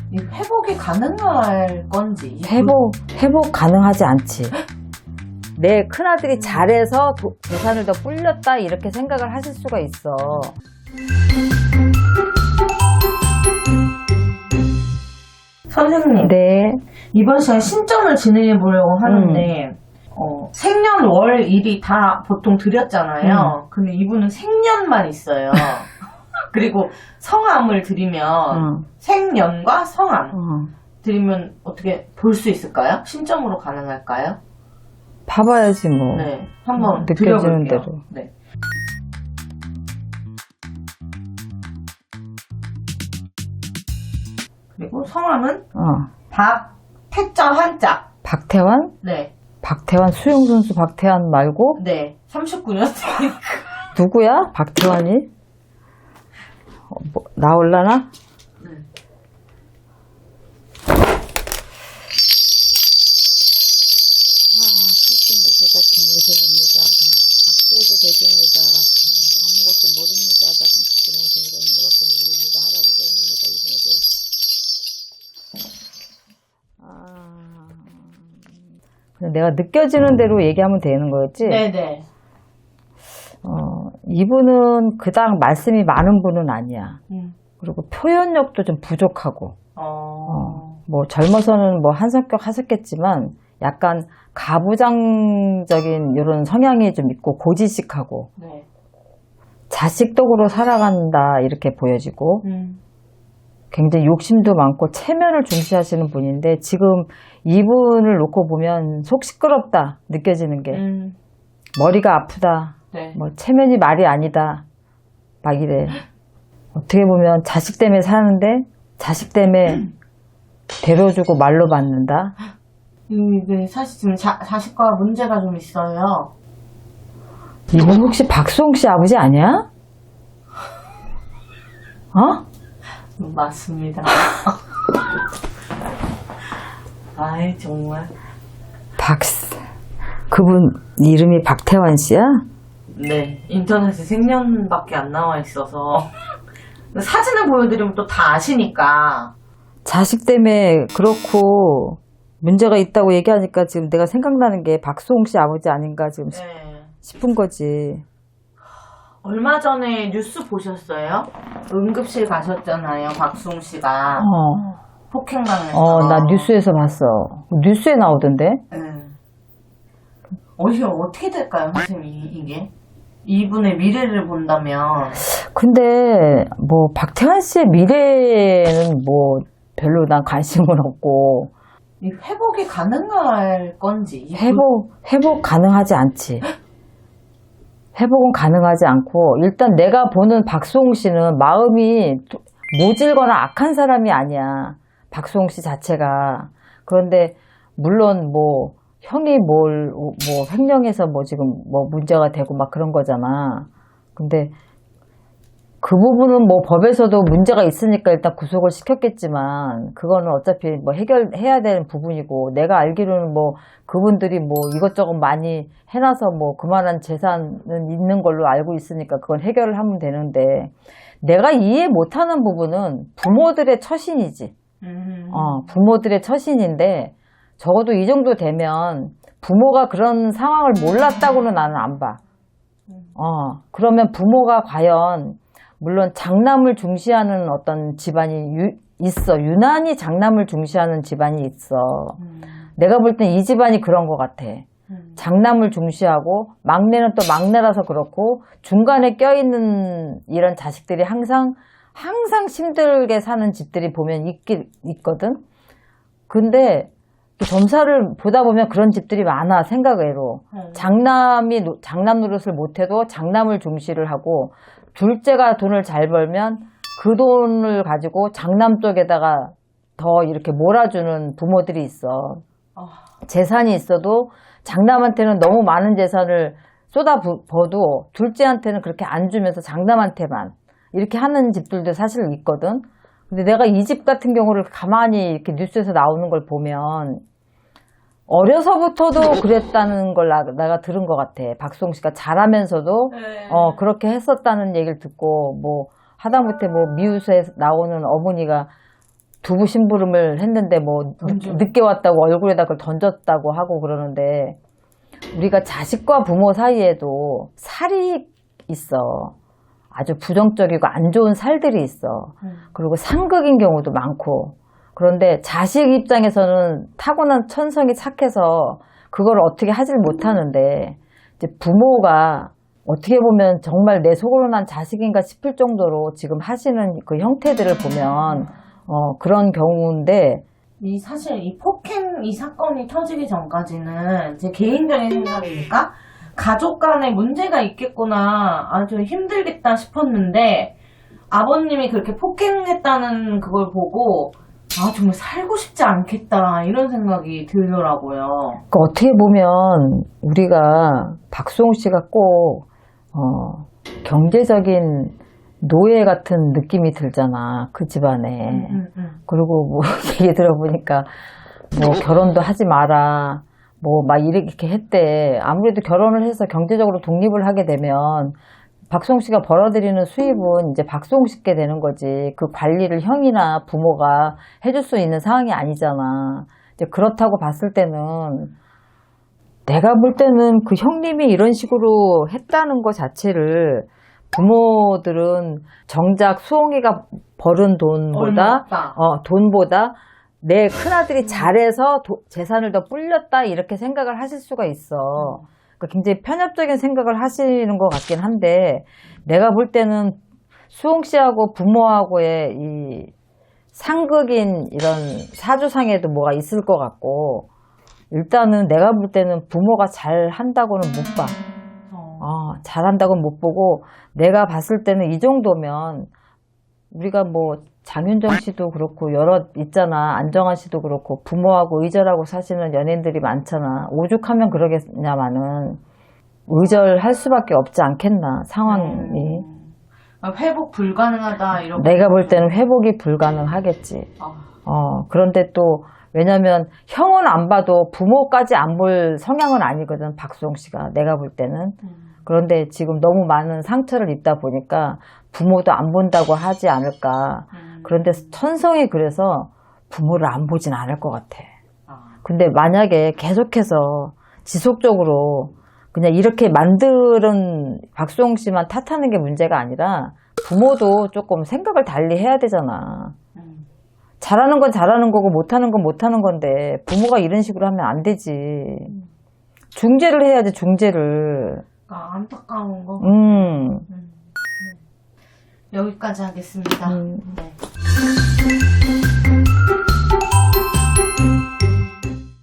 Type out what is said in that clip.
이 회복이 가능할 건지. 회복 가능하지 않지. 내 큰아들이 잘해서 재산을 더 불렸다 이렇게 생각을 하실 수가 있어. 선생님, 네. 이번 시간에 신점을 진행해 보려고 하는데 생년월일이 다 보통 드렸잖아요. 근데 이분은 생년만 있어요. 그리고 성함을 드리면 생년과 성함 드리면 어떻게 볼 수 있을까요? 신점으로 가능할까요? 봐봐야지 뭐. 네, 한번 느껴지는 드려볼게요. 대로. 네. 그리고 성함은 박태자 한자. 박태환? 네. 박태환 수영선수 박태환 말고? 네. 39년생. 누구야? 박태환이? 뭐, 나올라나? 네. 제가 김여성입니다. 박재도 대중입니다. 아무것도 모릅니다. 나 김여성이라는 것밖에 모릅니다. 할아버지 아닙니다. 이분에 대해서. 그냥 내가 느껴지는 대로 얘기하면 되는 거였지? 네네. 이분은 그닥 말씀이 많은 분은 아니야. 그리고 표현력도 좀 부족하고. 뭐 젊어서는 뭐 한성격 하셨겠지만 약간 가부장적인 이런 성향이 좀 있고 고지식하고 네. 자식덕으로 살아간다 이렇게 보여지고 굉장히 욕심도 많고 체면을 중시하시는 분인데 지금 이분을 놓고 보면 속 시끄럽다 느껴지는 게 머리가 아프다 네. 뭐 체면이 말이 아니다 막 이래. 어떻게 보면 자식 때문에 사는데 자식 때문에 데려주고 말로 받는다. 이게 사실 지금 자식과 문제가 좀 있어요. 이분 혹시 박수홍 씨 아버지 아니야? 어? 맞습니다. 아이 정말. 그분 이름이 박태환 씨야? 네. 인터넷에 생년밖에 안 나와 있어서 사진을 보여드리면 또 다 아시니까. 자식 때문에 그렇고 문제가 있다고 얘기하니까 지금 내가 생각나는 게 박수홍 씨 아버지 아닌가 지금 네. 싶은 거지. 얼마 전에 뉴스 보셨어요? 응급실 가셨잖아요, 박수홍 씨가. 폭행당해서. 나 뉴스에서 봤어. 뉴스에 나오던데? 네. 어떻게 될까요, 선생님, 이게? 이분의 미래를 본다면. 근데, 뭐, 박태환 씨의 미래는 뭐, 별로 난 관심은 없고. 이 회복이 가능할 건지. 회복 가능하지 않지. 회복은 가능하지 않고, 일단 내가 보는 박수홍 씨는 마음이 모질거나 악한 사람이 아니야. 박수홍 씨 자체가. 그런데, 물론 뭐, 형이 뭐, 횡령해서 뭐 지금 뭐 문제가 되고 막 그런 거잖아. 근데, 그 부분은 뭐 법에서도 문제가 있으니까 일단 구속을 시켰겠지만, 그거는 어차피 뭐 해결해야 되는 부분이고, 내가 알기로는 뭐 그분들이 뭐 이것저것 많이 해놔서 뭐 그만한 재산은 있는 걸로 알고 있으니까 그건 해결을 하면 되는데, 내가 이해 못하는 부분은 부모들의 처신이지. 부모들의 처신인데, 적어도 이 정도 되면 부모가 그런 상황을 몰랐다고는 나는 안 봐. 그러면 부모가 과연, 물론 장남을 중시하는 어떤 집안이 있어. 유난히 장남을 중시하는 집안이 있어. 내가 볼 땐 이 집안이 그런 것 같아. 장남을 중시하고 막내는 또 막내라서 그렇고 중간에 껴있는 이런 자식들이 항상 힘들게 사는 집들이 보면 있거든. 근데 점사를 보다 보면 그런 집들이 많아, 생각외로. 장남 노릇을 못해도 장남을 중시를 하고, 둘째가 돈을 잘 벌면 그 돈을 가지고 장남 쪽에다가 더 이렇게 몰아주는 부모들이 있어. 재산이 있어도 장남한테는 너무 많은 재산을 쏟아부어도 둘째한테는 그렇게 안 주면서 장남한테만 이렇게 하는 집들도 사실 있거든. 근데 내가 이 집 같은 경우를 가만히 이렇게 뉴스에서 나오는 걸 보면 어려서부터도 그랬다는 걸 내가 들은 것 같아. 박수홍 씨가 잘하면서도 그렇게 했었다는 얘기를 듣고, 뭐 하다못해 뭐 미우새에 나오는 어머니가 두부 심부름을 했는데 뭐 늦게 왔다고 얼굴에다 그걸 던졌다고 하고 그러는데 우리가 자식과 부모 사이에도 살이 있어. 아주 부정적이고 안 좋은 살들이 있어. 그리고 상극인 경우도 많고. 그런데 자식 입장에서는 타고난 천성이 착해서 그걸 어떻게 하질 못하는데 이제 부모가 어떻게 보면 정말 내 속으로 난 자식인가 싶을 정도로 지금 하시는 그 형태들을 보면 그런 경우인데 사실 이 폭행 이 사건이 터지기 전까지는 제 개인적인 생각이니까 가족 간에 문제가 있겠구나 아주 힘들겠다 싶었는데 아버님이 그렇게 폭행했다는 그걸 보고 아 정말 살고 싶지 않겠다 이런 생각이 들더라고요. 그러니까 어떻게 보면 우리가 박수홍 씨가 꼭 경제적인 노예 같은 느낌이 들잖아 그 집안에. 그리고 뭐 얘기 들어보니까 뭐 결혼도 하지 마라 뭐 막 이렇게 했대. 아무래도 결혼을 해서 경제적으로 독립을 하게 되면 박수홍 씨가 벌어들이는 수입은 이제 박수홍 씨께 되는 거지. 그 관리를 형이나 부모가 해줄 수 있는 상황이 아니잖아. 이제 그렇다고 봤을 때는 내가 볼 때는 그 형님이 이런 식으로 했다는 것 자체를 부모들은 정작 수홍이가 벌은 돈보다 내 큰아들이 잘해서 재산을 더 불렸다 이렇게 생각을 하실 수가 있어. 그러니까 굉장히 편협적인 생각을 하시는 것 같긴 한데 내가 볼 때는 수홍 씨하고 부모하고의 이 상극인 이런 사주상에도 뭐가 있을 것 같고 일단은 내가 볼 때는 부모가 잘한다고는 못 봐. 잘한다고는 못 보고 내가 봤을 때는 이 정도면 우리가 뭐 장윤정 씨도 그렇고 여러 있잖아. 안정환 씨도 그렇고 부모하고 의절하고 사시는 연예인들이 많잖아. 오죽하면 그러겠냐마는 의절할 수밖에 없지 않겠나 상황이. 회복 불가능하다 이렇게. 내가 볼 때는 회복이 불가능하겠지. 그런데 또 왜냐면 형은 안 봐도 부모까지 안 볼 성향은 아니거든 박수홍 씨가 내가 볼 때는. 그런데 지금 너무 많은 상처를 입다 보니까 부모도 안 본다고 하지 않을까. 그런데 천성이 그래서 부모를 안 보진 않을 것 같아. 근데 만약에 계속해서 지속적으로 그냥 이렇게 만드는 박수홍 씨만 탓하는 게 문제가 아니라 부모도 조금 생각을 달리 해야 되잖아. 잘하는 건 잘하는 거고 못하는 건 못하는 건데 부모가 이런 식으로 하면 안 되지. 중재를 해야지 중재를. 안타까운 거. 여기까지 하겠습니다. 네.